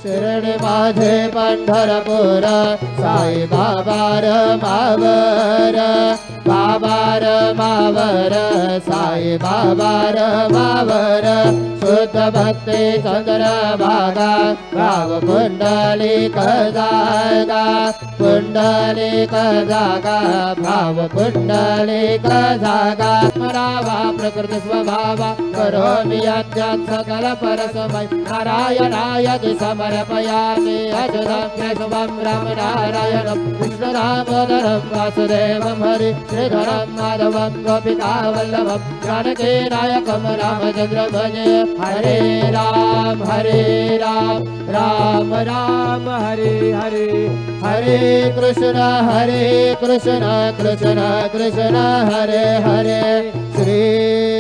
शिर्डी माझे पंढरपूर साई बाबा मावर बाबा मावर साई बाबा मावर शुद्ध भक्ती चंद्रभागा भाव पुंडलिक जागा पुंडलिक जागा भाव पुंडलिक जागा मरावा प्रकृती स्वभावा करोमि यद्यत् सकल परस्मै नारायणाय समर्पयामि अच्युतं केशवं रामनारायणं कृष्णदामोदरं वासुदेवं हरि श्रीधरं माधवं गोपिकावल्लभं जानकी नायकं रामचन्द्रं भजे हरे राम राम राम हरे हरे हरे कृष्ण कृष्ण कृष्ण हरे हरे श्री